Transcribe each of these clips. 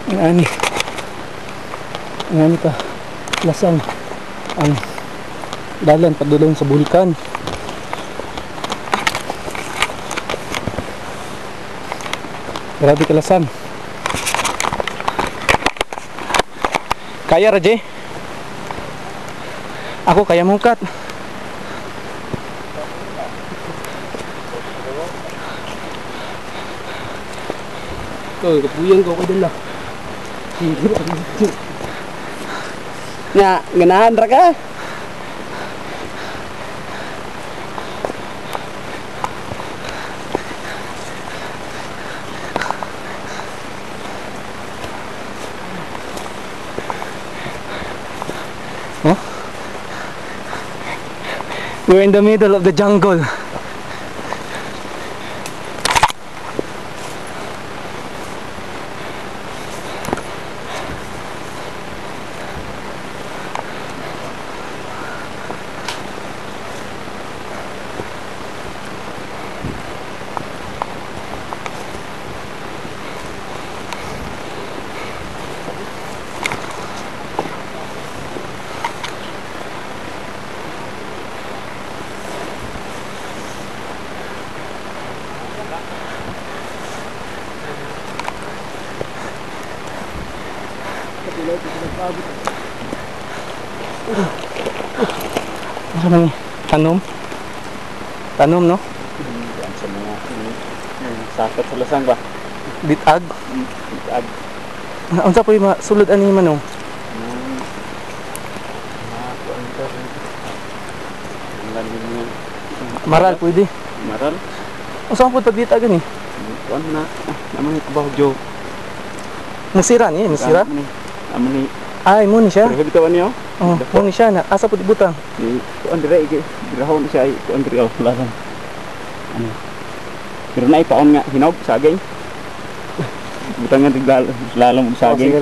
Ngani ka lasang ang dalan padulong sa bulkan. Grabe ka lasang. Kaya Raje? Ako kaya mungkat. Ikaw, kapuyang ko dala. Nga, ganahan ra ka? Huh? We're in the middle of the jungle. Ano nang tanom? Tanom no? Yan sa mga sakit sa lasang ba? Bitag. Bitag. Unsa po yung sulod ani manong? Maral pwede. Maral? Unsa po pag bitag ni? Kuan na. Naman ko bahog Musira ni, musira. Naman ni. Ay, mo ni siya. Pero bitawan niyo. Oh, mo ni siya na asa pud ibutang. Kuan dire iki. Dirahon siya kuan dire lasang. Ano? Pero na ipaon nga hinog saging. Butangan tiglalom saging.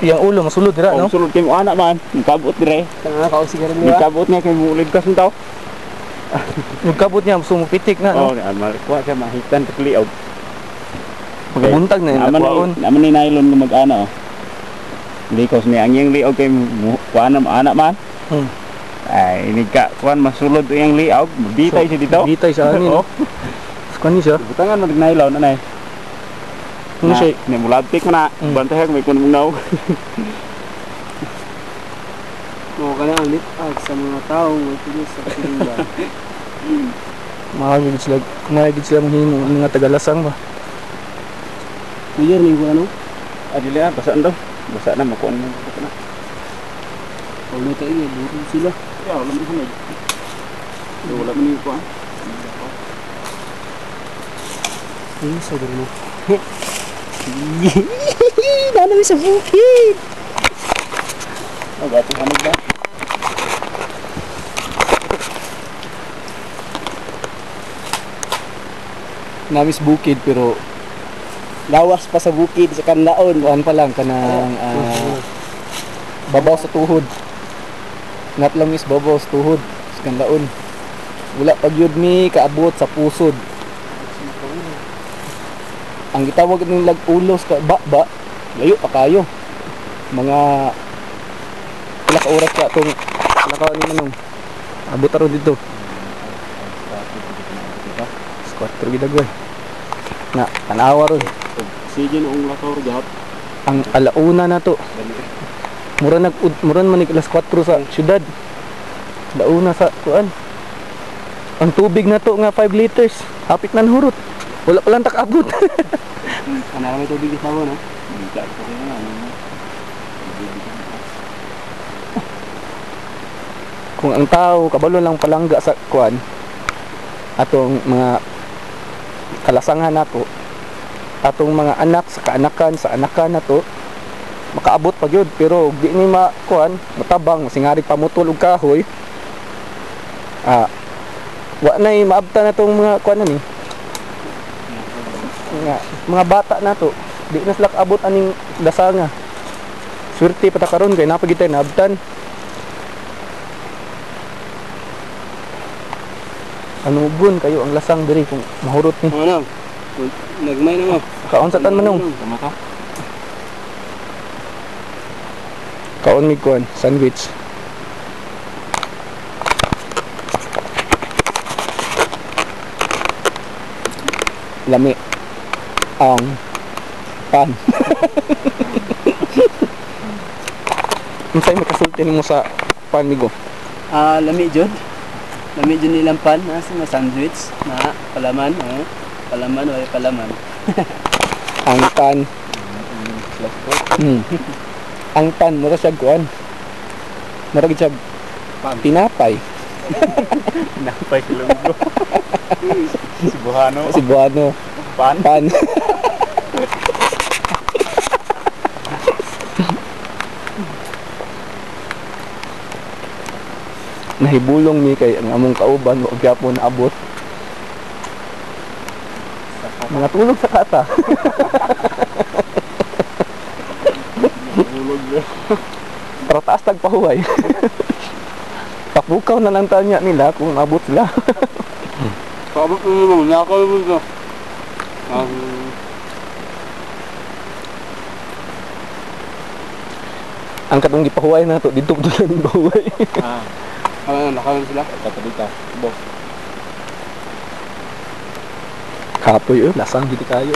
Yang ulo masulod dira no? Sulod kay mo anak man, kabot dire. Tanga ka sigarilyo niya. Kabot niya kay mo ligtas mo taw. Nagkabot niya sumupitik na no. Oh, malikuha siya mahitan sa kliog. Pagbuntag na yung nakwaon. Naman ni nylon nga mag-ana oh. Likos ni ang yung liog kay kuan na anak man. Ay ini ka kuan masulod yung liog, bitay siya dito. Bitay sa ani no. Kuan ni siya. Butangan mag nylon na nay. Ano siya? Ni mulabtik man na. Bantay may kun mong Mo kana ang litag sa mga tao nga tuloy sa kasilingban. Mahagid sila mga tagalasang ba. Clear ni ko ano? Adili ah, basaan daw. Basa na makuan mo na. Wala tayo buru sila. Ya, wala mo na. Wala mo ni ko ah. Ini saudara mo. Dana bisa bukit. Oh, gato ka ba? Namis bukid pero Lawas pa sa bukid sa kanlaon. kuan pa lang kanang babaw sa tuhod. Ngat lang is babaw sa tuhod sa kanlaon. Wala pag yun mi kaabot sa pusod. Ang gitawag ng lag-ulos ka ba layo pa kayo. Mga pila ka oras ka tong lakaw ni manong. Abot aro dito. Squat gidagway. Na tanawa ron. Sige noong lakaw gap. Ang alauna na to. Mura man alas 4 sa syudad. Launa sa kuan. Ang tubig na to nga 5 liters. Hapit nan hurot. Wala pa lang takabot. Kana may tubig sa mo no? Kung ang tao kabalo lang palangga sa kuan atong mga kalasangan nato, atong mga anak sa kaanakan sa anakan nato makaabot pa gyud pero di ni makuan matabang masingari pamutol og kahoy. Wa nay maabta na tong mga kuan ni mga bata nato di na sila kaabot aning dasanga. Swerte pa ta karon kay napagitay naabtan. Anugon kayo ang lasang diri kung mahurot ni. Ano? Nagmay na mo. Kaon sa tan manong. Kaon mi kuan, sandwich. Lami ang pan. Unsay makasulti nimo sa pan migo? Lami jud. Lami jud nilang pan, sa mga sandwich na palaman, palaman o palaman. Ang pan. Ang pan mura siya kuan. Mura gid siya tinapay. Napay kilunggo. Cebuano. Cebuano. Pan. Pan. Nahibulong mi kay ang among kauban wa gyapon naabot. Mga tulog sa kata. Ulog niya. Pero taas tagpahuway. Papukaw na lang tanya nila kung abot sila. Paabot mo naman, nakaw mo ito. Ang katong gipahuway na to dito ko lang pahuway. Nakaw sila. Katabi ka. Boss. Kapoy lasang gid kayo.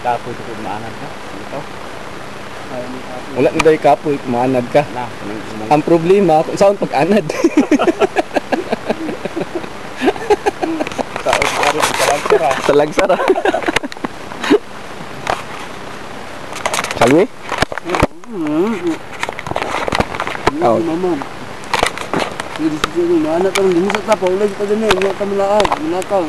Kapoy ito maanan ka. Ito. Wala ni day kapoy kumanad ka. Na, Ang problema kung saan pag-anad. Sao siguro di ka lang sira. Salagsara. Salwi? Oh. Naman. Hindi siya anak kan din sa tapaw, ulit pa din eh, mga kamulaag, malakaw.